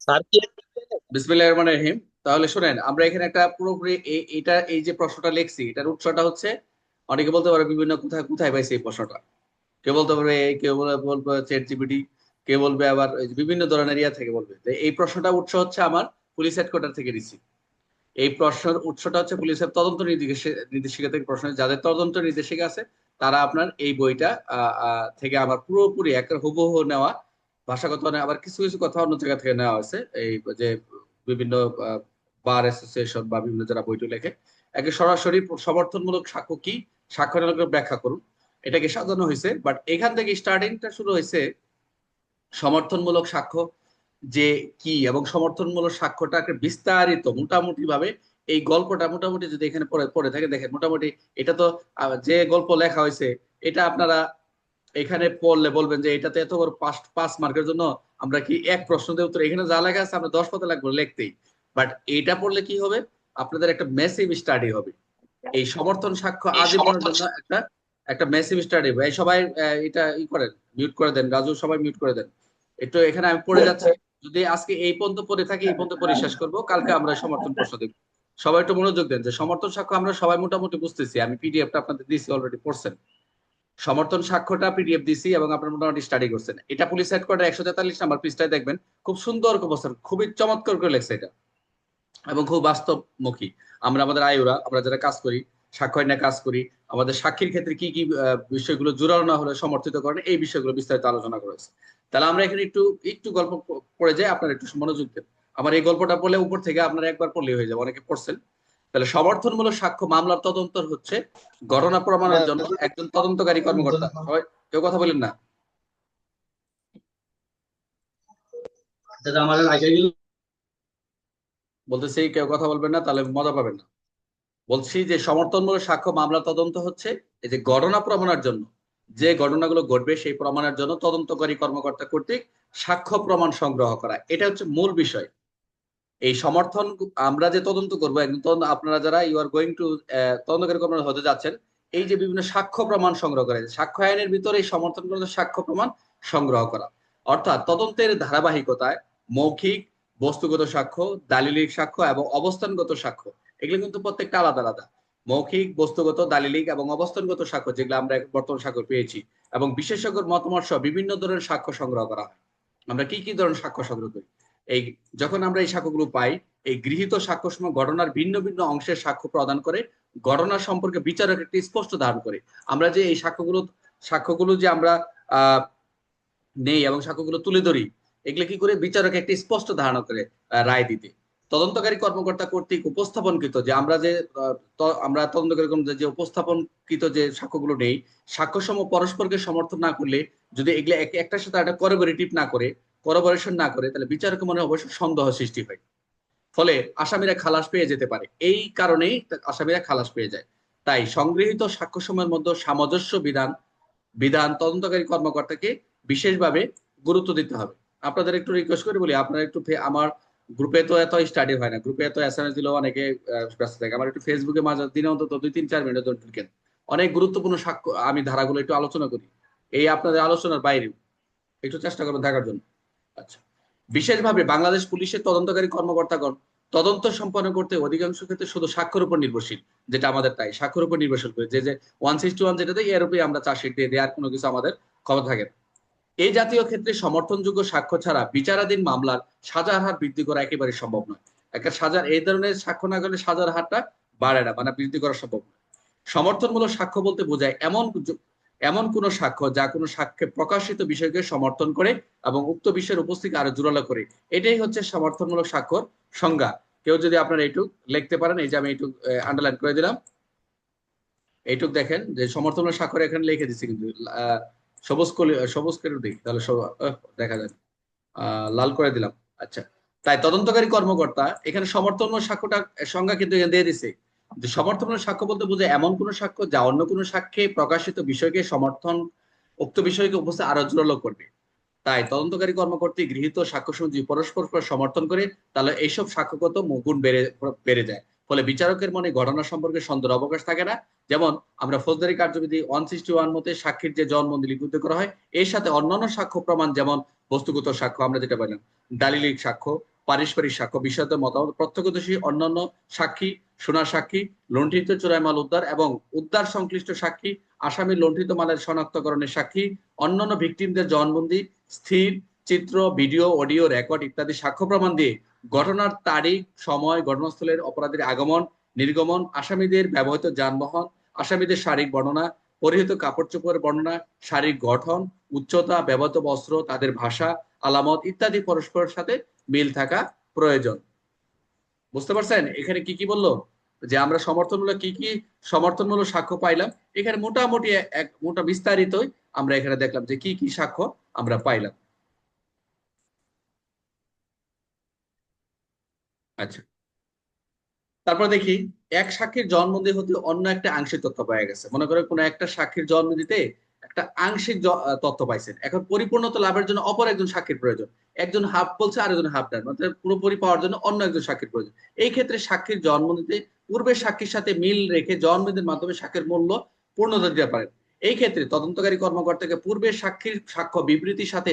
Sir কি? বিসমিল্লাহির রহমানির রহিম। তাহলে শুনেন, আমরা এখানে একটা পুরোপুরি এটা এই যে প্রশ্নটা লিখছি, এটার উৎসটা হচ্ছে অনেকে বলতে পারে বিভিন্ন কোথায় কোথায় পাইছে এই প্রশ্নটা। কেউ বলতে পারবে কেউ বলবে চ্যাট জিপিটি, কেউ বলবে আবার এই যে বিভিন্ন ধরনের ইয়া থেকে বলবে। তো এই প্রশ্নটা উৎস হচ্ছে আমার পুলিশ হেডকোয়ার্টার থেকে দিছি। এই প্রশ্নের উৎসটা হচ্ছে পুলিশের তদন্ত নির্দেশিকা থেকে প্রশ্ন। যাদের তদন্ত নির্দেশিকা আছে তারা আপনার এই বইটা থেকে আমার পুরোপুরি একটা হুবহু নেওয়া, ভাষাগত আবার কিছু কিছু কথা অন্য জায়গা থেকে নেওয়া হয়েছে। এই যে বিভিন্ন বার অ্যাসোসিয়েশন বা বিভিন্ন যারা বইটি লেখে, একে সরাসরি সমর্থনমূলক সাক্ষ্য কি, সাক্ষ্য নিয়ে ব্যাখ্যা করুন, এটাকে সাজানো হয়েছে। বাট এখান থেকে স্টার্টিংটা শুরু হয়েছে সমর্থনমূলক সাক্ষ্য যে কি, এবং সমর্থনমূলক সাক্ষ্যটাকে বিস্তারিত মোটামুটি ভাবে এই গল্পটা মোটামুটি যদি এখানে পড়ে পড়ে থাকে, দেখেন মোটামুটি এটা তো যে গল্প লেখা হয়েছে এটা আপনারা এখানে পড়লে বলবেন যে এটাতে এত বড় পাঁচ পাঁচ মার্কের জন্য আমরা কি এক প্রশ্ন দিয়ে উত্তর, এখানে যা লেখা আছে আমরা 10 পাতা লাগবে লিখতেই। বাট এইটা পড়লে কি হবে, আপনাদের একটা মেসিভ স্টাডি হবে। এই সমর্থন সাক্ষ্য এই আজীবনের সমর্থন জন্য একটা একটা মেসিভ স্টাডি হবে। এই সবাই এটা করেন, মিউট করে দেন, রাজু সবাই মিউট করে দেন। একটু এখানে আমি পড়ে যাচ্ছি, যদি আজকে এই পর্যন্ত পড়ে থাকি এই পর্যন্ত পড়ে শেষ করবো, কালকে আমরা সমর্থন প্রশ্ন দেব। সবাই একটু মনোযোগ দেন যে সমর্থন সাক্ষ্য আমরা সবাই মোটামুটি বুঝতেছি, আমি পিডিএফটা আপনাদের দিছি, অলরেডি পড়ছেন। সমর্থন সাক্ষ্যটা পিডিএফ দিছি এবং আপনারা মোটামুটি স্টাডি করছেন। এটা পুলিশ হেডকোয়ার্টার 143 নম্বর পৃষ্ঠায় দেখবেন, খুব সুন্দর অবস্থান, খুবই চমৎকার করে লেখছে এটা এবং খুব বাস্তবমুখী। আমরা আমাদের আয়ুরা, আমরা যারা কাজ করি, সাক্ষ্য আইনে কাজ করি, আমাদের সাক্ষীর ক্ষেত্রে কি কি বিষয়গুলো জোরালো না হলে সমর্থিত করেন, এই বিষয়গুলো বিস্তারিত আলোচনা করেছে। তাহলে আমরা এখানে একটু একটু গল্প পড়ে যাই, আপনারা একটু মনোযোগ দেন। আমার এই গল্পটা পড়লে উপর থেকে আপনারা একবার পড়লেই হয়ে যাবে, অনেকে পড়ছেন। তাহলে সমর্থনমূলক সাক্ষ্য মামলার তদন্ত হচ্ছে ঘটনা প্রমাণের জন্য একজন তদন্তকারী কর্মকর্তা। সবাই কেউ কথা বলেন না, আমাদের আগে বলতেছি কেউ কথা বলবেন না, তাহলে মজা পাবেন না। বলছি যে সমর্থনমূলক সাক্ষ্য মামলা তদন্ত হচ্ছে এই যে ঘটনা প্রমাণের জন্য, যে ঘটনাগুলো ঘটবে সেই প্রমাণের জন্য তদন্তকারী কর্মকর্তা কর্তৃক সাক্ষ্য প্রমাণ সংগ্রহ করা, এটা হচ্ছে মূল বিষয়। এই সমর্থন আমরা যে তদন্ত করবো একদম আপনারা যারা ইউ আর গোয়িং টু তদন্তকারী কর্মকর্তা হতে যাচ্ছেন, এই যে বিভিন্ন সাক্ষ্য প্রমাণ সংগ্রহ করা, সাক্ষ্য আইনের ভিতরে এই সমর্থন করে সাক্ষ্য প্রমাণ সংগ্রহ করা, অর্থাৎ তদন্তের ধারাবাহিকতায় মৌখিক, বস্তুগত সাক্ষ্য, দালিলিক সাক্ষ্য এবং অবস্থানগত সাক্ষ্য, এগুলো কিন্তু প্রত্যেকটা আলাদা আলাদা। মৌখিক, বস্তুগত, দালিলিক এবং অবস্থানগত সাক্ষ্য যেগুলো আমরা বর্তমান সাক্ষ্য পেয়েছি, এবং বিশেষজ্ঞর মতামত সহ বিভিন্ন ধরনের সাক্ষ্য সংগ্রহ করা হয়। আমরা কি কি ধরনের সাক্ষ্য সংগ্রহ করি, এই যখন আমরা এই সাক্ষ্যগুলো পাই, এই গৃহীত সাক্ষ্য সময় ঘটনার ভিন্ন ভিন্ন অংশের সাক্ষ্য প্রদান করে ঘটনা সম্পর্কে বিচারক একটি স্পষ্ট ধারণ করে। আমরা যে এই সাক্ষ্যগুলো যে আমরা আহ নেই এবং সাক্ষ্যগুলো তুলে ধরি, এগুলো কি করে বিচারক একটি স্পষ্ট ধারণা করে রায় দিতে। তদন্তকারী কর্মকর্তা কর্তৃক উপস্থাপনকৃত যে আমরা যে আমরা তদন্তকারী যে উপস্থাপনকৃত যে সাক্ষ্যগুলো নেই, সাক্ষ্যসমূহ পরস্পরকে সমর্থন না করলে, যদি এগুলো একটার সাথে একটা করোবরেটিভ না করে, করোবরেশন না করে, তাহলে বিচারকের মনে অবশ্য সন্দেহ সৃষ্টি হয়। ফলে আসামিরা খালাস পেয়ে যেতে পারে, এই কারণেই আসামিরা খালাস পেয়ে যায়। তাই সংগৃহীত সাক্ষ্যসমূহের মধ্যে সামঞ্জস্য বিধান বিধান তদন্তকারী কর্মকর্তাকে বিশেষভাবে গুরুত্ব দিতে হবে। আপনাদের একটু রিকোয়েস্ট করে বলি, আপনারা একটু আমার গ্রুপে তো এত স্টাডি হয় না, গ্রুপে এত এসএমএস দিলেও অনেকে ব্যস্ত থাকে, আমার একটু ফেসবুকে মাঝে দিনে অন্তত 2-3-4 মিনিট ঢুকেন। অনেক গুরুত্বপূর্ণ সাক্ষ্য আমি ধারাগুলো একটু আলোচনা করি, এই আপনাদের আলোচনার বাইরেও একটু চেষ্টা করবেন দেখার জন্য। আচ্ছা, বিশেষভাবে বাংলাদেশ পুলিশের তদন্তকারী কর্মকর্তাগণ তদন্ত সম্পন্ন করতে অধিকাংশ ক্ষেত্রে শুধু সাক্ষ্যের উপর নির্ভরশীল, যেটা আমাদের তাই সাক্ষ্যের উপর নির্ভরশীল করে যে 161 যেটা দেয় এর উপরে আমরা চার্জশিট দিয়ে দেওয়ার কোনো কিছু আমাদের ক্ষমতা থাকে না। এই জাতীয় ক্ষেত্রে সমর্থনযোগ্য সাক্ষ্য ছাড়া বিচারাধীন মামলার সাজার হার বৃদ্ধি করা একেবারে সম্ভব নয়। একটা সাজার এই ধরনের সাক্ষ্য না করলে সাজার হারটা বাড়ে না, মানে বৃদ্ধি করা সম্ভব নয়। সমর্থনমূলক সাক্ষ্য বলতে বোঝায় এমন কোন সাক্ষ্য যা কোনো সাক্ষ্যে প্রকাশিত বিষয়কে সমর্থন করে এবং উক্ত বিষয়ের উপস্থিতি আরো জোরালো করে, এটাই হচ্ছে সমর্থনমূলক সাক্ষ্যর সংজ্ঞা। কেউ যদি আপনারা এইটুক লিখতে পারেন, এই যে আমি এইটুক আন্ডারলাইন করে দিলাম, এইটুক দেখেন যে সমর্থনমূলক স্বাক্ষর এখানে লিখে দিচ্ছি কিন্তু আহ সবুজ করে দিই তাহলে দেখা যায়, লাল করে দিলাম। আচ্ছা, তাই তদন্তকারী কর্মকর্তা এখানে সমর্থনমূলক সাক্ষ্যটা সংজ্ঞা কিন্তু এখানে দিয়ে দিছে যে সমর্থনমূলক সাক্ষ্য বলতে বোঝায় এমন কোন সাক্ষ্য যা অন্য কোনো সাক্ষ্যে প্রকাশিত বিষয়কে সমর্থন, উক্ত বিষয়কে উপস্থিত আরো জোরালো করবে। তাই তদন্তকারী কর্মকর্তা গৃহীত সাক্ষ্যসমূহ যদি পরস্পর সমর্থন করে, তাহলে এইসব সাক্ষ্যগত গুণ বেড়ে বেড়ে যায়। ফলে বিচারকের মনে ঘটনা সম্পর্কে সন্দেহের অবকাশ থাকে না। যেমন আমরা ফৌজদারি কার্যবিধি 161 মতে সাক্ষীর যে জবানবন্দি লিপিবদ্ধ করা হয়, এর সাথে অন্যান্য সাক্ষ্য প্রমাণ যেমন বস্তুগত সাক্ষ্য আমরা যেটা বললাম, দালিলিক সাক্ষ্য, পারস্পরিক সাক্ষ্য, বিষয়ত মতামত, প্রত্যক্ষদর্শী অন্যান্য সাক্ষী, শোনা সাক্ষী, লুণ্ঠিত চোরাই মাল উদ্ধার এবং উদ্ধার সংশ্লিষ্ট সাক্ষী, আসামির লুণ্ঠিত মালের শনাক্তকরণের সাক্ষী, অন্যান্য ভিকটিমদের জবানবন্দি, স্থির চিত্র, ভিডিও, অডিও রেকর্ড ইত্যাদি সাক্ষ্য প্রমাণ দিয়ে ঘটনার তারিখ, সময়, ঘটনাস্থলের অপরাধীর আগমন, নির্গমন, আসামিদের ব্যবহৃত যানবাহন, আসামিদের শারীরিক বর্ণনা, পরিহিত কাপড় চোপড়ের বর্ণনা, শারীরিক গঠন, উচ্চতা, ব্যবহৃত বস্ত্র, তাদের ভাষা, আলামত ইত্যাদি পরস্পরের সাথে মিল থাকা প্রয়োজন। বুঝতে পারছেন এখানে কি কি বললো, যে আমরা সমর্থনমূলক সাক্ষ্য পাইলাম। এখানে মোটামুটি মোটা বিস্তারিতই আমরা এখানে দেখলাম যে কি কি সাক্ষ্য আমরা পাইলাম। আচ্ছা, তারপর দেখি এক সাক্ষীর জবানবন্দি হতে অন্য একটা আংশিক তথ্য পাওয়া গেছে। মনে করে কোনো একটা সাক্ষীর জবানবন্দিতে একটা আংশিক তথ্য পাইছেন, এখন পরিপূর্ণতা লাভের জন্য অপর একজন সাক্ষীর প্রয়োজন। একজন হাফ বলছে আর একজন হাফ দেন, মানে পুরোপুরি পাওয়ার জন্য অন্য একজন সাক্ষীর প্রয়োজন। এই ক্ষেত্রে সাক্ষীর জবানবন্দিতে পূর্বের সাক্ষীর সাথে মিল রেখে জবানবন্দির মাধ্যমে সাক্ষীর মূল্য পূর্ণতা দিতে পারেন। এই ক্ষেত্রে তদন্তকারী কর্মকর্তাকে পূর্বের সাক্ষীর সাক্ষ্য বিবৃতির সাথে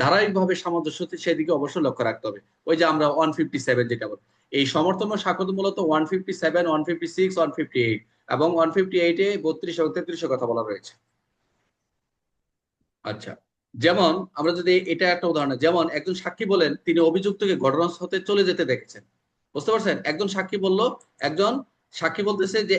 ধারাবাহিকভাবে সামঞ্জস্য সেদিকে অবশ্যই লক্ষ্য রাখতে হবে। ওই যে আমরা 157 যেটা বলি, এই সমর্থন সাক্ষ্য মূলত 157, 156, 158 এবং 158-এ 32 এবং 33 কথা বলা রয়েছে। আচ্ছা, যেমন আমরা যদি এটা একটা উদাহরণ, যেমন একজন সাক্ষী বলেন তিনি অভিযুক্তকে ঘটনাস্থল হতে চলে যেতে দেখেছেন। বুঝতে পারছেন, একজন সাক্ষী বলল, একজন সাক্ষী বলতেছে যে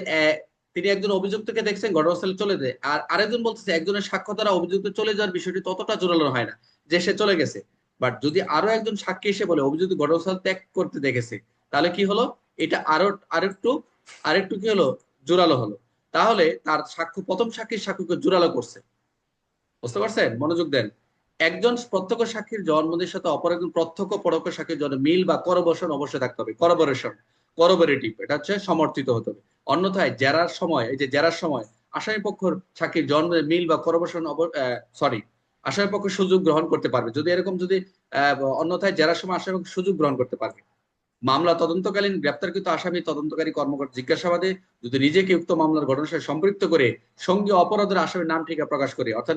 তিনি একজন অভিযুক্তকে দেখছেন ঘটনাস্থলে চলে যায়, আর আরেকজন বলতেছে একজনের সাক্ষ্য দ্বারা অভিযুক্ত চলে যাওয়ার বিষয়টি ততটা জোরালো হয় না যে সে চলে গেছে। বাট যদি আরো একজন সাক্ষী এসে বলে অভিযুক্ত ঘটনাস্থল ত্যাগ করতে দেখেছে, তাহলে কি হলো, এটা আরেকটু আরেকটু কি হলো, জোরালো হলো। তাহলে তার সাক্ষ্য প্রথম সাক্ষীর সাক্ষ্যকে জোরালো করছে। বুঝতে পারছেন, মনোযোগ দেন। একজন প্রত্যক্ষ সাক্ষীর জবানবন্দির সাথে অপর একজন প্রত্যক্ষ পরোক্ষ সাক্ষীর জন্য মিল বা করবর্ষণ অবশ্যই থাকতে হবে। করবোরেটিভ, এটা হচ্ছে সমর্থিত হতে হবে। অন্যথায় জেরার সময়, এই যে জেরার সময় আসামি পক্ষের সাক্ষীর জবানবন্দির মিল বা করবর্ষণ আসামি পক্ষ সুযোগ গ্রহণ করতে পারবে, যদি এরকম যদি অন্যথায় জেরার সময় আসামি পক্ষ সুযোগ গ্রহণ করতে পারবে। মামলা তদন্তকালীন গ্রেপ্তারকৃত আসামি তদন্তকারী কর্মকর্তা জিজ্ঞাসাবাদে যদি নিজেকে উক্ত মামলার ঘটনার সাথে সম্পৃক্ত করে সঙ্গে অপরাধের আসামির নাম ঠিকানা প্রকাশ করে, অর্থাৎ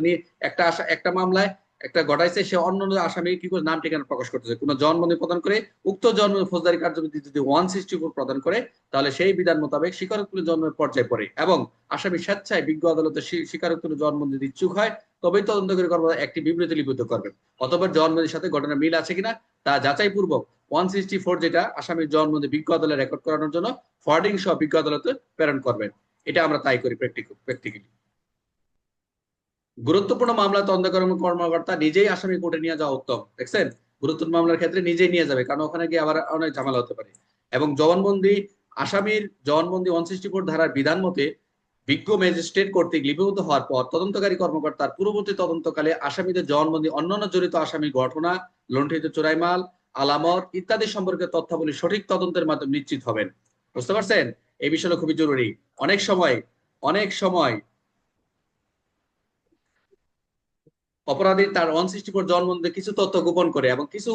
একটা মামলায় একটা ঘটাইছে, সে অন্য আসামি কি করে নাম ঠিকানা প্রকাশ করতেছে, কোনো জবানবন্দি প্রদান করে উক্ত জন্মের ফৌজদারি কার্যবিধি যদি 164 প্রদান করে, তাহলে সেই বিধান মোতাবেক স্বীকারোক্তি জন্মের পর্যায়ে পড়ে এবং আসামি স্বেচ্ছায় বিজ্ঞ আদালতে স্বীকারোক্তি জবানবন্দি দিতে ইচ্ছুক হয়, তবেই তদন্তকারী কর্মকর্তা একটি বিবৃতি লিপিবদ্ধ করবেন। অথবা জবানবন্দির সাথে ঘটনার মিল আছে কিনা তা যাচাই পূর্বক 164 যেটা আসামির জবানবন্দি বিজ্ঞ আদালতে রেকর্ড করানোর জন্য ফরওয়ার্ডিং সহ বিজ্ঞ আদালতে প্রেরণ করবেন। এটা আমরা তাই করি প্র্যাকটিক্যালি। গুরুত্বপূর্ণ মামলা তদন্তকারী কর্মকর্তা নিজেই আসামি কোর্টে নিয়ে যাওয়া উত্তম। দেখছেন, গুরুত্বপূর্ণ মামলার ক্ষেত্রে নিজেই নিয়ে যাবে, কারণ ওখানে গিয়ে আবার অনেক ঝামেলা হতে পারে। এবং জবানবন্দি, আসামির জবানবন্দি 164 ধারার বিধান মতে বিজ্ঞ ম্যাজিস্ট্রেট কর্তৃক লিপিবদ্ধ হওয়ার পর তদন্তকারী কর্মকর্তার পূর্ববর্তী তদন্তকালে আসামিদের জবানবন্দি অন্যান্য জড়িত আসামির ঘটনা, লুণ্ঠিত চোরাই মাল, আলামত ইত্যাদি সম্পর্কে তথ্যাবলী সঠিক তদন্তের মাধ্যমে নিশ্চিত হবেন। বুঝতে পারছেন, এই বিষয়টা খুবই জরুরি। অনেক সময় অপরাধী তার 164 জবানবন্দিতে কিছু তথ্য গোপন করে এবং কিছু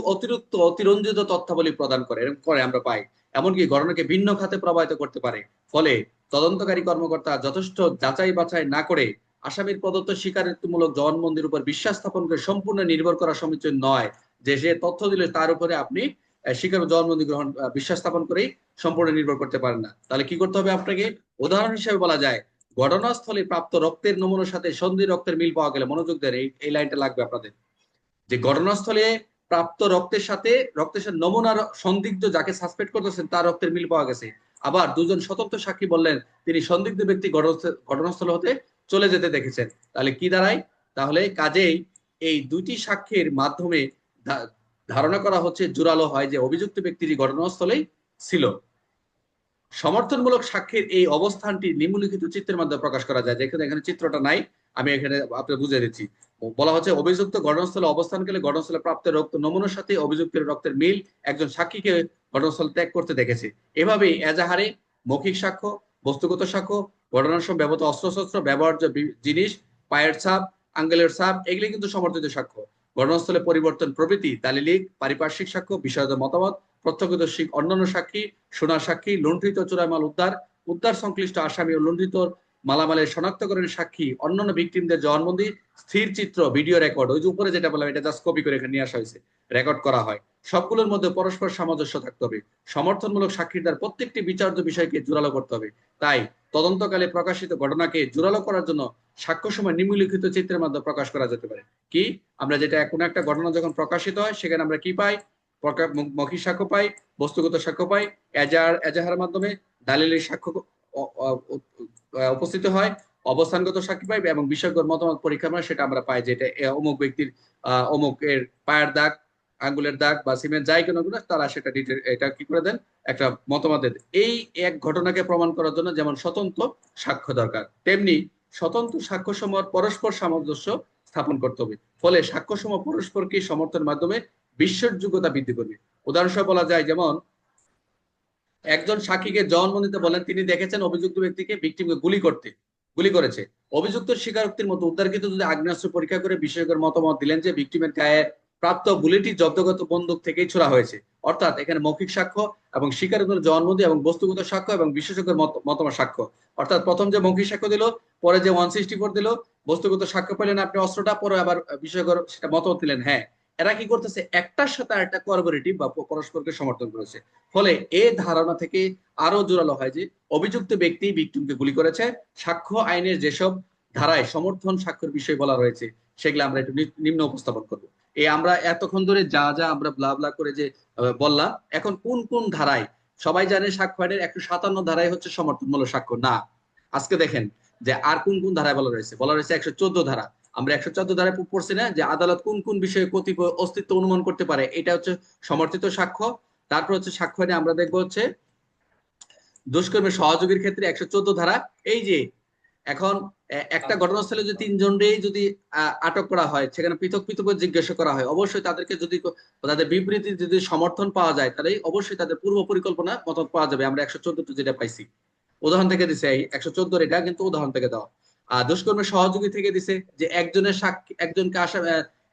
অতিরঞ্জিত তথ্যাবলী প্রদান করে, এরকম করে আমরা পাই। এমনকি ঘটনাকে ভিন্ন খাতে প্রবাহিত করতে পারে। ফলে তদন্তকারী কর্মকর্তা যথেষ্ট যাচাই বাছাই না করে আসামির প্রদত্ত স্বীকারোক্তিমূলক জবানবন্দির উপর বিশ্বাস স্থাপন করে সম্পূর্ণ নির্ভর করা সমীচীন নয়, যে সে তথ্য দিলে তার উপরে আপনি স্বীকার জবানবন্দি গ্রহণ বিশ্বাস স্থাপন করেই সম্পূর্ণ নির্ভর করতে পারেন না। তাহলে কি করতে হবে আপনাকে? উদাহরণ হিসেবে বলা যায়, ঘটনাস্থলে প্রাপ্ত রক্তের নমুনার সাথে সন্ধি রক্তের মিল পাওয়া গেলে, মনোযোগ দেন, এই লাইনটা লাগবে আপনাদের, যে ঘটনাস্থলে প্রাপ্ত রক্তের সাথে নমুনার সন্দিগ্ধ যাকে সাসপেক্ট করতেছেন তার রক্তের মিল পাওয়া গেছে। আবার দুজন স্বতন্ত্র সাক্ষী বললেন তিনি সন্দিগ্ধ ব্যক্তি ঘটনাস্থল হতে চলে যেতে দেখেছেন। তাহলে কি দাঁড়ায়? তাহলে কাজেই এই দুইটি সাক্ষীর মাধ্যমে ধারণা করা হচ্ছে, জোরালো হয় যে অভিযুক্ত ব্যক্তিটি ঘটনাস্থলেই ছিল। সমর্থনমূলক সাক্ষীর এই অবস্থানটি নিম্নলিখিত চিত্রের মাধ্যমে প্রকাশ করা যায়। যেখানে এখানে চিত্রটা নাই, আমি এখানে আপনাকে বুঝিয়ে দিচ্ছি। বলা হচ্ছে অভিযুক্ত ঘটনাস্থলে অবস্থানকালে ঘটনাস্থলে প্রাপ্ত রক্ত নমুনার সাথে অভিযুক্তের রক্তের মিল একজন সাক্ষীকে ঘটনাস্থল ত্যাগ করতে দেখেছে। এভাবেই এজাহারে মৌখিক সাক্ষ্য, বস্তুগত সাক্ষ্য, ঘটনার সময় ব্যবহৃত অস্ত্রশস্ত্র, ব্যবহার্য জিনিস, পায়ের ছাপ, আঙ্গুলের ছাপ, এগুলি কিন্তু সমর্থিত সাক্ষ্য। ঘটনাস্থলে পরিবর্তন প্রভৃতি দালিলিক, পারিপার্শ্বিক সাক্ষ্য, বিষয়গত মতামত, প্রত্যক্ষদর্শী অন্যান্য সাক্ষী, শোনা সাক্ষী, লুণ্ঠিত চোরাই মাল উদ্ধার সংশ্লিষ্ট আসামি ও লুণ্ঠিত মালামালের শনাক্তকরণের সাক্ষী, অন্যান্য ভিকটিমদের জবানবন্দি, স্থির চিত্র, ভিডিও রেকর্ড, ওই যে উপরে যেটা বললাম, এটা জাস্ট কপি করে এখানে নিয়ে আসা হয়েছে, রেকর্ড করা হয়। সবগুলোর মধ্যে পরস্পর সামঞ্জস্য থাকতে হবে। সমর্থনমূলক সাক্ষীর দ্বারা প্রত্যেকটি বিচার্য বিষয়কে জোরালো করতে হবে। তাই তদন্তকালে প্রকাশিত ঘটনাকে জোরালো করার জন্য সাক্ষ্য সময় নিম্নলিখিত চিত্রের মাধ্যমে প্রকাশ করা যেতে পারে। কি আমরা যেটা কোনো একটা ঘটনা যখন প্রকাশিত হয় সেখানে আমরা কি পাই? মৌখিক সাক্ষ্য পাই, বস্তুগত সাক্ষ্য পাই, এজাহারের মাধ্যমে দালিলের সাক্ষ্য উপস্থিত হয়, অবস্থানগত সাক্ষী পাই এবং বিশেষজ্ঞর মতামত পরীক্ষা করে সেটা আমরা পাই যে এটা অমুক ব্যক্তির অমুক এর পায়ের দাগ, আঙ্গুলের দাগ বা সিমেন্ট যাই কোনো গুলো তারা সেটা এটা কি করে দেন, একটা মতামত দেন। এই এক ঘটনাকে প্রমাণ করার জন্য যেমন স্বতন্ত্র সাক্ষ্য দরকার, তেমনি স্বতন্ত্র সাক্ষ্যসমূহ পরস্পর সামঞ্জস্য স্থাপন করতে হবে। ফলে সাক্ষ্যসমূহ পরস্পরকে সমর্থনের মাধ্যমে বিশ্বাসযোগ্যতা বৃদ্ধি করবে। উদাহরণস্বরূপ বলা যায়, যেমন একজন সাক্ষীকে জবানবন্দিতে বলেন তিনি দেখেছেন অভিযুক্ত ব্যক্তিকে ভিকটিমকে গুলি করেছে। অভিযুক্ত স্বীকারোক্তির মতো উদ্ধারকৃত যদি আগ্নেয়াস্ত্র পরীক্ষা করে বিশেষজ্ঞের মতামত দিলেন যে ভিকটিমের গায়ে প্রাপ্ত বুলেটটি জব্দগত বন্দুক থেকেই ছোড়া হয়েছে। অর্থাৎ এখানে মৌখিক সাক্ষ্য এবং স্বীকারোক্তির জবানবন্দি এবং বস্তুগত সাক্ষ্য এবং বিশেষজ্ঞের মতামত সাক্ষ্য, অর্থাৎ প্রথম যে মৌখিক সাক্ষ্য দিল, পরে যে 164 দিল, বস্তুগত সাক্ষ্য পেলেন আপনি অস্ত্রটা, পরে আবার বিশেষজ্ঞ সেটা মতামত দিলেন। হ্যাঁ, এরা কি করতেছে, একটার সাথে আরেকটা কোঅপারেটিভ বা পরস্পরকে সমর্থন করেছে। ফলে এই ধারণা থেকে আরো জোরালো হয় যে অভিযুক্ত ব্যক্তি ভিকটিমকে গুলি করেছে। সাক্ষ্য আইনের যেসব ধারায় সমর্থন সাক্ষ্যের বিষয় বলা রয়েছে সেগুলো আমরা একটু নিম্ন উপস্থাপন করব। এই আমরা এতক্ষণ ধরে যা যা আমরা ব্লা ব্লা করে যে বললাম, এখন কোন কোন ধারায়, সবাই জানে সাক্ষ্য আইনের 157 ধারায় হচ্ছে সমর্থনমূলক সাক্ষ্য না। আজকে দেখেন যে আর কোন কোন ধারায় বলা রয়েছে, 114 ধারা। আমরা 114 ধারায় পড়ছি না যে আদালত কোন কোন বিষয়ে কতিপয় অস্তিত্ব অনুমান করতে পারে, এটা হচ্ছে সমর্থিত সাক্ষ্য। তারপর হচ্ছে সাক্ষ্য আইনে আমরা দেখবো হচ্ছে দুষ্কর্মের সহযোগীর ক্ষেত্রে 114 ধারা। এই যে এখন একটা ঘটনাস্থলে যদি 3 জনকেই যদি আটক করা হয়, সেখানে পৃথক পৃথক জিজ্ঞাসা করা হয়, অবশ্যই তাদেরকে যদি তাদের বিবৃতি যদি সমর্থন পাওয়া যায় তাহলে অবশ্যই তাদের পূর্ব পরিকল্পনা মত পাওয়া যাবে। আমরা 114 যেটা পাইছি উদাহরণ থেকে দিছে, এই 114 এটা কিন্তু উদাহরণ থেকে দেওয়া। দুষ্কর্মের সহযোগী থেকে দিছে যে একজনের সাক্ষী, একজনকে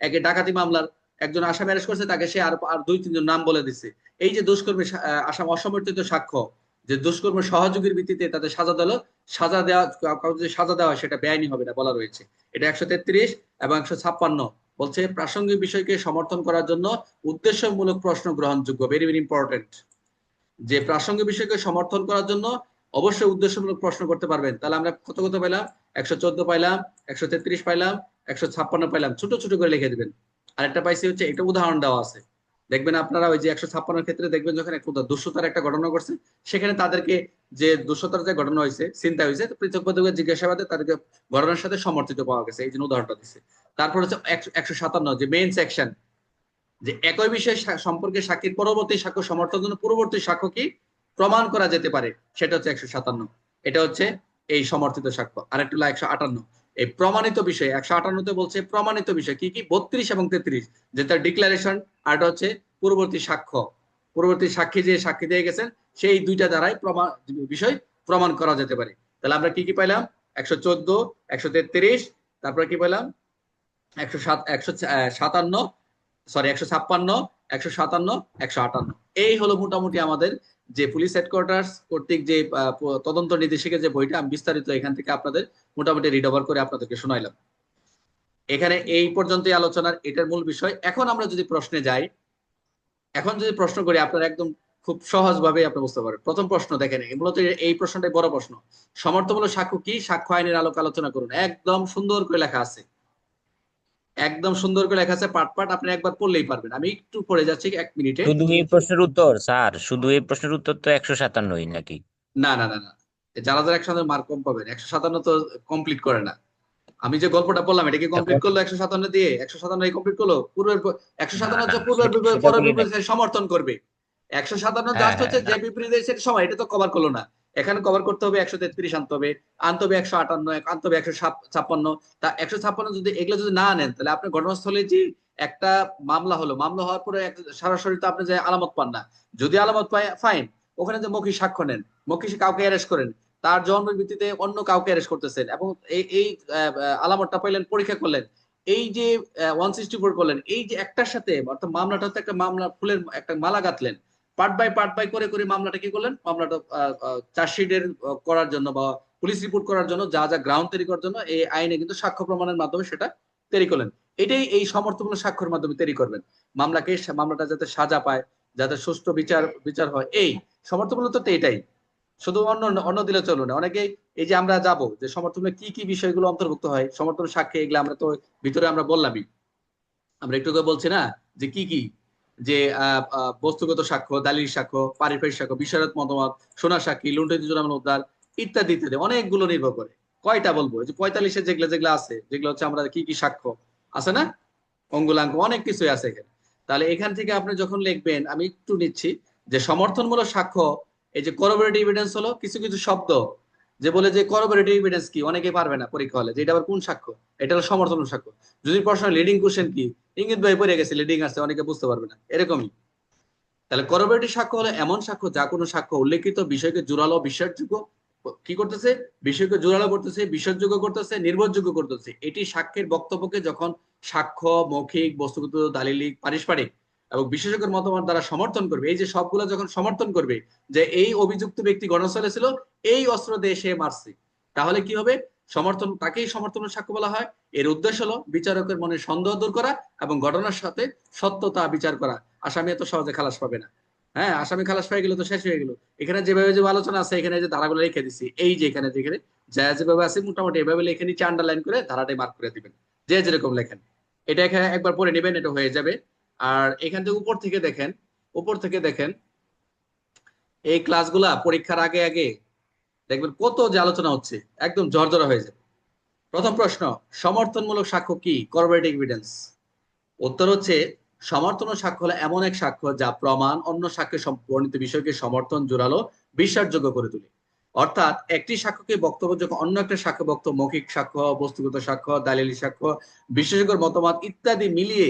একে ডাকাতি মামলার একজন আসামি অ্যারেস্ট করছে, তাকে সে আর 2-3 জন নাম বলে দিছে। এই যে দুষ্কর্মের আসাম অসমর্থিত সাক্ষ্য, যে দুষ্কর্মের সহযোগীর ভিত্তিতে তাদের সাজা দিল, সাজা দেওয়া কাউকে যদি সাজা দেওয়া হয় সেটা বেআইনি হবে না বলা রয়েছে। এটা 133 এবং 156 বলছে প্রাসঙ্গিক বিষয়কে সমর্থন করার জন্য উদ্দেশ্যমূলক প্রশ্ন গ্রহণযোগ্য। ভেরি ভেরি ইম্পর্টেন্ট, যে প্রাসঙ্গিক বিষয়কে সমর্থন করার জন্য অবশ্যই উদ্দেশ্যমূলক প্রশ্ন করতে পারবেন। তাহলে আমরা কত কত পাইলাম, 114 পাইলাম, 133 পাইলাম, 156 পাইলাম, ছোট ছোট করে লিখে দিবেন। আরেকটা পাইছি হচ্ছে, একটা উদাহরণ দেওয়া আছে, দেখবেন আপনারা ওই যে 156 ক্ষেত্রে দেখবেন যখন একটা দুঃস্থতার একটা ঘটনা ঘটছে, সেখানে তাদেরকে যে দুঃস্থতার যে ঘটনা হয়েছে, চিন্তা হয়েছে, পৃথক পৃথক জিজ্ঞাসাবাদে তাদেরকে ঘটনার সাথে সমর্থিত পাওয়া গেছে, এই জন্য উদাহরণটা দিচ্ছে। তারপর হচ্ছে 157 যে মেইন সেকশন, যে একই বিষয় সম্পর্কে সাক্ষীর পরবর্তী সাক্ষ্য সমর্থনের জন্য পূর্ববর্তী সাক্ষ্য কি প্রমাণ করা যেতে পারে, সেটা হচ্ছে 157। এটা হচ্ছে এই সমর্থিত সাক্ষ্য। আর একটু 158 এই প্রমাণিত বিষয়। 158-তে বলছে প্রমাণিত বিষয় কি কি, 32 এবং 33 যেটা ডিক্লারেশন, আর এটা হচ্ছে পূর্ববর্তী সাক্ষ্য। পূর্ববর্তী সাক্ষী যে সাক্ষী দিয়ে গেছেন সেই দুইটা দ্বারাই বিষয় প্রমাণ করা যেতে পারে। তাহলে আমরা কি কি পাইলাম, 114, 133, তারপরে কি পাইলাম 157, সরি 156, 157, 158। এই হলো মোটামুটি আমাদের যে পুলিশ হেডকোয়ার্টার্স কর্তৃক যে তদন্ত নির্দেশিকা যে বইটা, আমি বিস্তারিত এখান থেকে আপনাদের মোটামুটি রিড ওভার করে আপনাদেরকে শোনাইলাম। এখানে এই পর্যন্তই আলোচনার, এটার মূল বিষয়। এখন আমরা যদি প্রশ্নে যাই, এখন যদি প্রশ্ন করি আপনারা একদম খুব সহজ ভাবে আপনি বুঝতে পারেন। প্রথম প্রশ্ন দেখেন, মূলত এই প্রশ্নটাই বড় প্রশ্ন, সমর্থনমূলক সাক্ষ্য কি, সাক্ষ্য আইনের আলোকে আলোচনা করুন। একদম সুন্দর করে লেখা আছে, একদম সুন্দর করে লেখা আছে, পাট পাট আপনি একবার পড়লেই পারবেন। আমি একটু পড়ে যাচ্ছি 1 মিনিটে। শুধু এই প্রশ্নের উত্তর স্যার, শুধু এই প্রশ্নের উত্তর তো 157 নাকি? না না না না, যারা যারা একসাথে মার্ক কম পাবেন, 157 তো কমপ্লিট করে না। আমি যে গল্পটা বললাম এটা কি কমপ্লিট এখন করলো 157 দিয়ে? 157 কমপ্লিট করলো? পূর্বের না 157 না, হচ্ছে পূর্বের সেটা পরের বলি বিপরীতে নাকি? সমর্থন করবে। 157 হ্যাঁ জাস্ট হ্যাঁ হচ্ছে না। যে বিপরীতে সেটা সময়, এটা তো কভার করলো না। এখানে কভার করতে হবে 133 আনতে হবে, আনতে হবে 158, আনতে হবে 156। তা 156 যদি এগুলো যদি না আনেন তাহলে আপনার ঘটনাস্থলে যে একটা মামলা হলো, মামলা হওয়ার পরে সরাসরি তো আপনি যে আলামত পান না। যদি আলামত পায় ফাইন, ওখানে যে মৌখিক সাক্ষ্য নেন, মৌখিক কাউকে অ্যারেস্ট করেন, তার জন্মের ভিত্তিতে অন্য কাউকে অ্যারেস্ট করতেছেন এবং এই এই আলামতটা পাইলেন, পরীক্ষা করলেন, এই যে 164 করলেন, এই যে একটার সাথে অর্থাৎ মামলাটা হচ্ছে একটা মামলা, ফুলের একটা মালা গাঁথলেন, পার্ট বাই করে করে মামলাটা কি করলেন, মামলাটা চার্জশিটের করার জন্য বা পুলিশ রিপোর্ট করার জন্য যা যা গ্রাউন্ড তৈরি করার জন্য এই আইনে কিন্তু সাক্ষ্য প্রমাণের মাধ্যমে সেটা তৈরি করলেন। এটাই এই সমর্থনমূলক স্বাক্ষরের মাধ্যমে তৈরি করবেন। মামলাটা যাতে সাজা পায়, যাতে সুষ্ঠু বিচার হয়, এই সমর্থনমূলক তো এটাই। শুধু অন্য অন্য দিলে চলবে না। অনেকেই এই যে আমরা যাব যে সমর্থনে কি কি বিষয়গুলো অন্তর্ভুক্ত হয়, সমর্থন সাক্ষ্যে এগুলো আমরা তো ভিতরে আমরা বললামই, আমরা একটু করে বলছি না যে কি কি, যে বস্তুগত সাক্ষ্য, দালিল সাক্ষ্য, পারিবারিক সাক্ষ্য, বিষয়গত মতামত, সোনা সাক্ষী, লুণ্ঠিত জোড়ামান উদ্ধার, ইত্যাদি ইত্যাদি অনেকগুলো নির্ভর করে। কয়টা বলবো, যে 45-এ যেগুলো যেগুলো আছে, যেগুলো হচ্ছে আমরা কি কি সাক্ষ্য আছে না, অঙ্গুলাঙ্গ অনেক কিছুই আছে এখানে। তাহলে এখান থেকে আপনি যখন লিখবেন, আমি একটু নিচ্ছি যে সমর্থনমূলক সাক্ষ্য, এই যে করোবোরেটিভ এভিডেন্স হলো কিছু কিছু শব্দ, যে বলে যে করোবোরেটিভ এভিডেন্স কি, অনেকে পারবে না পরীক্ষা হলে, যে এটা আবার কোন সাক্ষ্য, এটা হলো সমর্থনমূলক সাক্ষ্য। যদি প্রশ্ন লিডিং কোশ্চেন কি, ইঙ্গিত ভাই পড়ে গেছে, লিডিং আছে, অনেকে বুঝতে পারবে না, এরকমই। তাহলে করোবোরেটিভ সাক্ষ্য হলো এমন সাক্ষ্য যা কোনো সাক্ষ্য উল্লেখিত বিষয়কে জোরালো বিশ্বাসযোগ্য কি করতেছে, বিষয়কে জোরালো করতেছে, বিশ্বাসযোগ্য করতেছে, নির্ভরযোগ্য করতেছে। এটি সাক্ষ্যের বক্তব্যকে যখন সাক্ষ্য, মৌখিক, বস্তুগত, দালিলিক, পারস্পরিক এবং বিশেষজ্ঞের মতামত দ্বারা সমর্থন করবে, এই যে সবগুলো যখন সমর্থন করবে যে এই অভিযুক্ত ব্যক্তি ঘটনাস্থলে ছিল, এই অস্ত্র দিয়ে সে মারছে, তাহলে কি হবে, সমর্থন, তাকেই সমর্থনের সাক্ষ্য বলা হয়। এর উদ্দেশ্য হলো বিচারকের মনে সন্দেহ দূর করা এবং ঘটনার সাথে সত্যতা বিচার করা। আসামি এত সহজে খালাস পাবে না। হ্যাঁ, আসামি খালাস পেয়ে গেল তো শেষ হয়ে গেল। এখানে যেভাবে যে আলোচনা আছে, এখানে যে ধারাগুলো রেখে দিছি, এই যে এখানে যেখানে যা যেভাবে আছে মোটামুটি এভাবে লিখে নিচে আন্ডারলাইন করে ধারাটাই মার্ক করে দিবেন, যে যেরকম লেখেন। এটা এখানে একবার পড়ে নেবেন, এটা হয়ে যাবে। আর এখান থেকে উপর থেকে দেখেন, উপর থেকে দেখেন এই ক্লাসগুলা পরীক্ষার আগে আগে দেখবেন কত যে আলোচনা হচ্ছে, একদম জর্জরা হয়ে যাবে। প্রথম প্রশ্ন, সমর্থনমূলক সাক্ষ্য কি, করোবোরেটিভ এভিডেন্স। উত্তর হচ্ছে, সমর্থন ও সাক্ষ্য হলো এমন এক সাক্ষ্য যা প্রমাণ অন্য সাক্ষ্যের বর্ণিত বিষয়কে সমর্থন, জোরালো, বিশ্বাসযোগ্য করে তোলে। অর্থাৎ একটি সাক্ষ্যকে বক্তব্য যখন অন্য একটা সাক্ষ্য বক্তব্য, মৌখিক সাক্ষ্য, বস্তুগত সাক্ষ্য, দালিলি সাক্ষ্য, বিশেষজ্ঞর মতামত ইত্যাদি মিলিয়ে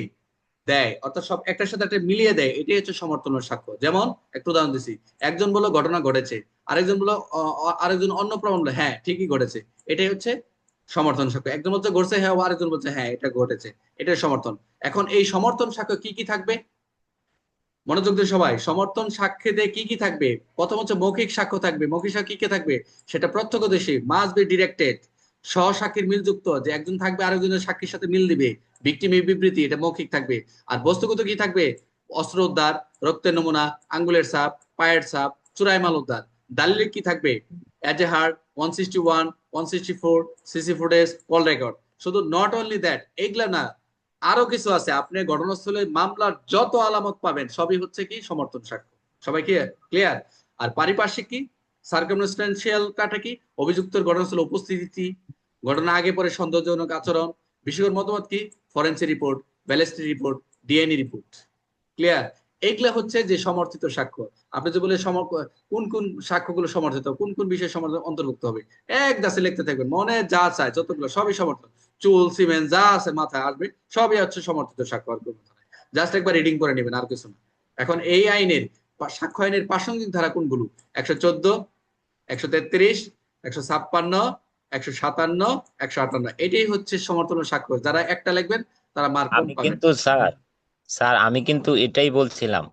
দেয়, অর্থাৎ সব একটার সাথে একটা মিলিয়ে দেয়, এটাই হচ্ছে সমর্থনের সাক্ষ্য। যেমন একটু উদাহরণ দিচ্ছি, একজন বললো ঘটনা ঘটেছে, আরেকজন বললো আরেকজন অন্য প্রমাণ বললো হ্যাঁ ঠিকই ঘটেছে, এটাই হচ্ছে সমর্থন সাক্ষ্য। একজন বলছে ঘটছে হ্যাঁ, আরেকজন বলছে হ্যাঁ এটা ঘটেছে, এটাই সমর্থন। এখন এই সমর্থন সাক্ষ্য কি কি থাকবে, মনোযোগ দিয়ে সবাই, সমর্থন সাক্ষ্যে কি কি থাকবে। প্রথম হচ্ছে মৌখিক সাক্ষ্য থাকবে। মৌখিক সাক্ষ্য কি কি থাকবে, সেটা প্রত্যক্ষদর্শী, মাস্ট বি ডিরেক্টেড, সহসাক্ষীর মিলযুক্ত, যে একজন থাকবে আরেকজনের সাক্ষীর সাথে মিল দিবে, ভিকটিম বিবৃতি, এটা মৌখিক থাকবে। আর বস্তুগত কি থাকবে, অস্ত্র উদ্ধার, রক্তের নমুনা, আঙ্গুলের ছাপ, পায়ের ছাপ, চূড়াই মাল উদ্ধার। দালিলিক কি থাকবে, এজাহার, 161, 164, সিসি ফুটেজ, কল রেকর্ড। শুধু নট অনলি দ্যাট, এইগুলা না, আরো কিছু আছে। আপনি ঘটনাস্থলে মামলার যত আলামত পাবেন সবই হচ্ছে কি সমর্থন সাক্ষ্য। সবাই কি ক্লিয়ার? আর পারিপার্শ্বিক কি, সার্কামস্টেন্সিয়াল কাটা কি, অভিযুক্তের ঘটনাস্থলে উপস্থিতি, ঘটনা আগে পরে সন্দেহজনক আচরণ, বিশেষজ্ঞের মতামত কি, forensic report, ballistic report, DNA report. Clear? এইগুলা হচ্ছে যে সমর্থিত সাক্ষ্য। আপনি যে বলে কোন কোন সাক্ষ্যগুলো সমর্থিত, কোন কোন বিষয় সমর্থন অন্তর্ভুক্ত হবে, এক দাসে লিখতে থাকবেন, মনে যা চায় যতগুলো সবই সমর্থন। চুল, সিমেন্ট যা আছে মাথায় আসবে সবই হচ্ছে সমর্থিত সাক্ষ্য। আর কোনো জাস্ট একবার রিডিং করে নেবেন, আর কিছু না। এখন এই আইনের সাক্ষ্য আইনের প্রাসঙ্গিক ধারা কোনগুলো, 114, 133, 156, 157, 158, এটাই হচ্ছে সমর্থন সাক্ষ্য। যারা একটা লিখবেন তারা মার্ক কম আমি পাবেন। কিন্তু স্যার, আমি কিন্তু এটাই বলছিলাম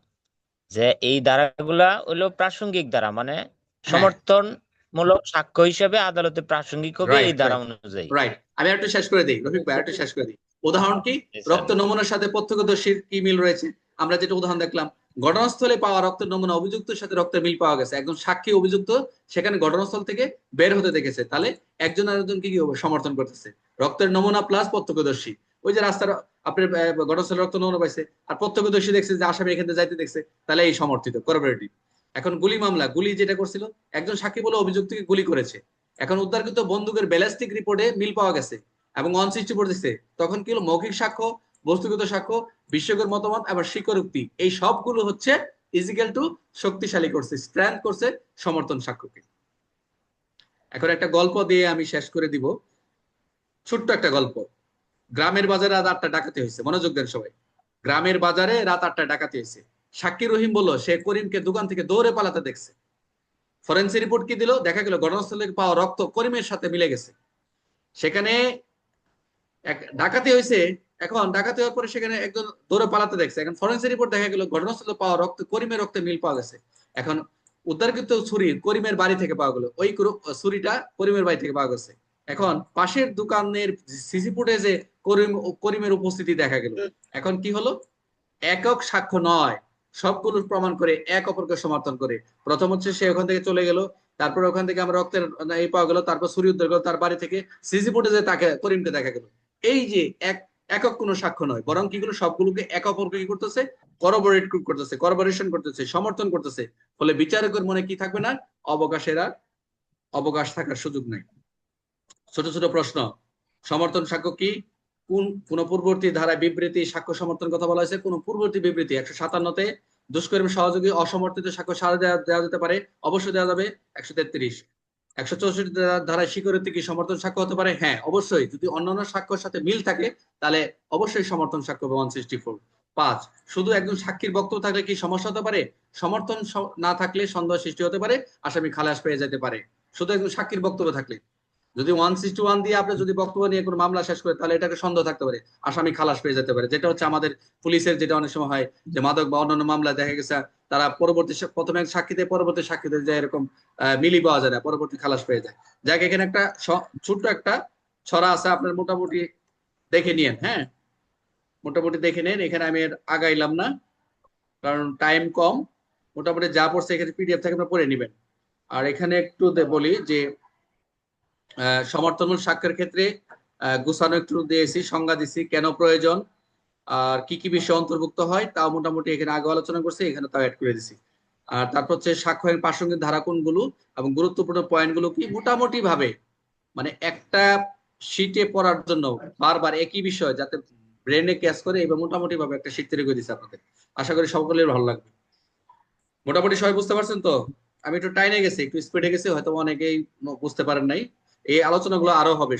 যে এই ধারাগুলা হলো প্রাসঙ্গিক ধারা, মানে হ্যাঁ, সমর্থনমূলক সাক্ষ্য হিসেবে আদালতে প্রাসঙ্গিক হবে এই রাইট ধারা রাইট অনুযায়ী। রাইট। আমি একটু শেষ করে দিই রফিক ভাই, একটু শেষ করে দিই। উদাহরণ কি, জি স্যার। রক্ত নমুনার সাথে প্রত্যক্ষদর্শীর কি মিল রয়েছে। আমরা যেটা উদাহরণ দেখলাম, ঘটনাস্থলে পাওয়া রক্তের নমুনা অভিযুক্তের সাথে রক্তের মিল পাওয়া গেছে, একজন সাক্ষী অভিযুক্ত সেখানে ঘটনাস্থল থেকে বের হতে দেখেছে, তাহলে একজন আরেকজনকে কি সমর্থন করতেছে, রক্তের নমুনা প্লাস প্রত্যক্ষদর্শী। ওই যে রাস্তার আপনার ঘটনাস্থলে রক্ত নমুনা পাইছে আর প্রত্যক্ষদর্শী দেখছে যে আসামি এখান থেকে যাইতে দেখছে, তাহলে এই সমর্থিত করোবোরেটিভ। এখন গুলি মামলা, গুলি যেটা করছিল, একজন সাক্ষী বলে অভিযুক্তকে গুলি করেছে, এখন উদ্ধারকৃত বন্দুকের ব্যালিস্টিক রিপোর্টে মিল পাওয়া গেছে এবং 164 দিচ্ছে, তখন কি হলো, মৌখিক সাক্ষ্য, বস্তুগত সাক্ষ্য, বিশেষজ্ঞের মতামত, আবার স্বীকারোক্তি, এই সবগুলো হচ্ছে ইজিক্যাল টু শক্তিশালী করছে, স্ট্রেংথ করছে সমর্থন সাক্ষ্যকে। এখন একটা গল্প দিয়ে আমি শেষ করে দিব, ছোট্ট একটা গল্প। গ্রামের বাজারে রাত 8টা ডাকাতি হয়েছে, মনোযোগ দেন সবাই। গ্রামের বাজারে রাত 8টা ডাকাতি হয়েছে। সাক্ষী রহিম বলল সে করিমকে দোকান থেকে দৌড়ে পালাতে দেখছে। ফরেন্সিক রিপোর্ট কি দিল, দেখা গেল ঘটনাস্থলে পাওয়া রক্ত করিমের সাথে মিলে গেছে। সেখানে এক ডাকাতি হয়েছে, এখন ডাকাতি হওয়ার পরে সেখানে একজন দৌড়ে পালাতে দেখছে, এখন ফরেন্সিক রিপোর্ট দেখা গেল ঘটনাস্থলে পাওয়া রক্ত করিমের রক্তে মিল পাওয়া গেছে। এখন উদ্ধারকৃত ছুরি করিমের বাড়ি থেকে পাওয়া গেল, ওই ছুরিটা করিমের বাড়ি থেকে পাওয়া গেছে। এখন পাশের দোকানের সিসি ফুটেজে করিমের উপস্থিতি দেখা গেল। এখন কি হলো, একক সাক্ষ্য নয়, সবগুলো প্রমাণ করে এক অপরকে সমর্থন করে। প্রথম হচ্ছে সে ওখান থেকে চলে গেল, তারপর ওখান থেকে আমরা রক্তের এই পাওয়া গেল, তারপর ছুরি উদ্ধার গেল, তার বাড়ি থেকে সিসি ফুটেজে তাকে করিমকে দেখা গেল। এই যে একক কোনো সাক্ষ্য নয়, বরং কি গুলো সবগুলোকে এক অপরকে কি করতেছে, করবোরেশন করতেছে, সমর্থন করতেছে। ফলে বিচারকের মনে কি থাকবে না, অবকাশ থাকার সুযোগ নাই। ছোট ছোট প্রশ্ন, সমর্থন সাক্ষ্য কি, কোন পূর্ববর্তী ধারায় বিবৃতি সাক্ষ্য সমর্থন কথা বলা হয়েছে, কোন পূর্ববর্তী বিবৃতি 157-তে দুষ্কর্মী সহযোগী অসমর্থিত সাক্ষ্য সারা দেওয়া যেতে পারে, অবশ্যই দেওয়া যাবে। 133 164 ধারায় স্বীকৃতি কি সমর্থন সাক্ষ্য হতে পারে, হ্যাঁ অবশ্যই, যদি অন্যান্য সাক্ষ্যের সাথে মিল থাকে তাহলে অবশ্যই সমর্থন সাক্ষ্য হবে। 164 5 শুধু একজন সাক্ষীর বক্তব্য থাকলে কি সমস্যা হতে পারে, সমর্থন না থাকলে সন্দেহ সৃষ্টি হতে পারে, আসামি খালাস পেয়ে যেতে পারে। শুধু একজন সাক্ষীর বক্তব্য থাকলে, যদি 161 দিয়ে আপনি যদি বক্তব্য নিয়ে কোনো মামলা শেষ করে, তাহলে এটাকে সন্দেহ থাকতে পারে, আসামি খালাস পেয়ে যেতে পারে। যেটা হচ্ছে আমাদের পুলিশের যেটা অনেক সময় হয়, যে মাদক বা অন্যান্য মামলা দেখা গেছে তারা প্রথমে সাক্ষীতে পরবর্তী সাক্ষীদের যে এরকম মিলি পাওয়া যায় না, পরবর্তী খালাস পেয়ে যায়। যাক, এখানে একটা ছোট্ট একটা ছড়া আছে, আপনার মোটামুটি দেখে নিন। হ্যাঁ, মোটামুটি দেখে নেন, এখানে আমি আর আগাইলাম না কারণ টাইম কম। মোটামুটি যা পড়ছে এখানে পিডিএফ থেকে আপনারা পড়ে নেবেন। আর এখানে একটু বলি যে সমর্থনমূলক সাক্ষ্যের ক্ষেত্রে গুছানো একটু দিয়েছি, সংজ্ঞা দিছি, কেন প্রয়োজন, আর কি কি বিষয় অন্তর্ভুক্ত হয় তাও মোটামুটি এখানে আগে আলোচনা করছি, এখানে তাও অ্যাড করে দিছি। আর তারপর হচ্ছে সাক্ষ্যের প্রাসঙ্গিক ধারা কোনগুলো এবং গুরুত্বপূর্ণ পয়েন্টগুলো কি, মোটামুটি ভাবে মানে একটা শীটে পড়ার জন্য বারবার একই বিষয় যাতে ব্রেনে ক্যাচ করে, এবং মোটামুটি ভাবে একটা শীট তৈরি করে দিচ্ছি আপনাদের। আশা করি সকলের ভালো লাগবে। মোটামুটি সবাই বুঝতে পারছেন তো? আমি একটু টাইনে গেছি, একটু স্পিডে গেছি, হয়তো অনেকেই বুঝতে পারেন নাই। এই আলোচনাগুলো আরো হবে।